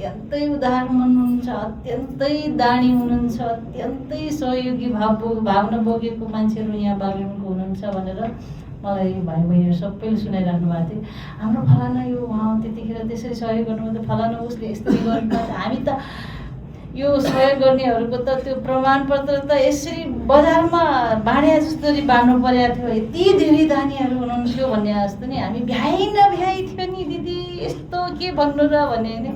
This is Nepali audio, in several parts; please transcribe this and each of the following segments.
अत्यन्तै उदार मन हुनुहुन्छ, अत्यन्तै दानी हुनुहुन्छ, अत्यन्तै सहयोगी भावना बोकेको मान्छेहरू यहाँ बागलुङको हुनुहुन्छ भनेर मलाई भाइ बहिनीहरू सबैले सुनाइराख्नु भएको थियो। हाम्रो फलाना यो उहाँ त्यतिखेर त्यसरी सहयोग गर्नुभयो, फलाना उसले यस्तरी गर्नुभयो। हामी त यो सहयोग गर्नेहरूको त त्यो प्रमाणपत्र त यसरी बजारमा बाँडे जसरी बाँड्नु परेको थियो, यति धेरै दानीहरू हुनुहुन्थ्यो भन्ने जस्तो नि हामी भ्याइ नभ्याइ थियो नि दिदी, यस्तो के भन्नु र भने नि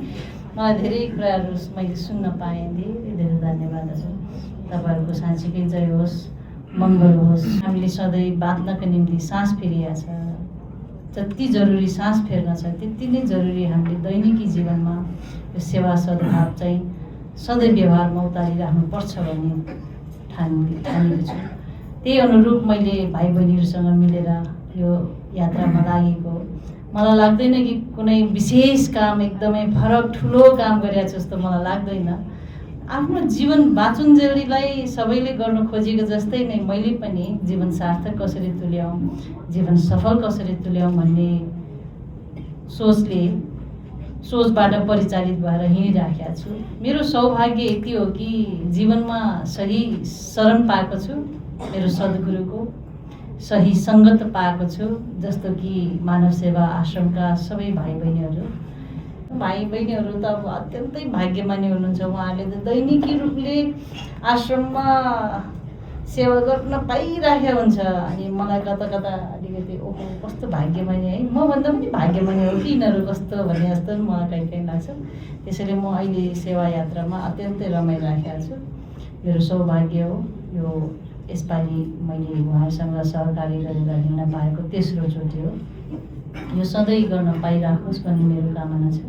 मलाई धेरै कुराहरू मैले सुन्न पाएँ। धेरै धेरै धन्यवाद हजुर, तपाईँहरूको साँच्चीकै जय होस्, मङ्गल होस्। हामीले सधैँ बाँच्नको निम्ति सास फेरिया छ, जति जरुरी सास फेर्न छ त्यति नै जरुरी हामीले दैनिकी जीवनमा यो सेवा सद्भाव चाहिँ सधैँ व्यवहारमा उतारिराख्नुपर्छ भन्ने ठानेको छु। त्यही अनुरूप मैले भाइ बहिनीहरूसँग मिलेर यो यात्रामा लागेको। मलाई लाग्दैन कि कुनै विशेष काम एकदमै फरक ठुलो काम गरेको जस्तो मलाई लाग्दैन। आफ्नो जीवन बाँचुन्जेलीलाई सबैले गर्न खोजेको जस्तै नै मैले पनि जीवन सार्थक कसरी तुल्याउँ, जीवन सफल कसरी तुल्याउँ भन्ने सोचबाट परिचालित भएर हिँडिराखेको छु। मेरो सौभाग्य यति हो कि जीवनमा सही शरण पाएको छु, मेरो सद्गुरुको सही सङ्गत पाएको छु, जस्तो कि मानव सेवा आश्रमका सबै भाइ बहिनीहरू त अब अत्यन्तै भाग्यमानी हुनुहुन्छ। उहाँहरूले त दैनिकी रूपले आश्रममा सेवा गर्न पाइराखेको हुन्छ। अनि मलाई कता कता अलिकति ओहो कस्तो भाग्यमानी है, मभन्दा पनि भाग्यमानी हो कि यिनीहरू कस्तो भन्ने जस्तो मलाई कहीँ कहीँ लाग्छ। त्यसैले म अहिले सेवा यात्रामा अत्यन्तै रमाइराखेको छु। मेरो सौभाग्य हो यो, यसपालि मैले उहाँसँग सहकारी गरेर हिँड्न पाएको तेस्रो चोटि हो। यो सधैँ गर्न पाइराखोस् भन्ने मेरो कामना छ।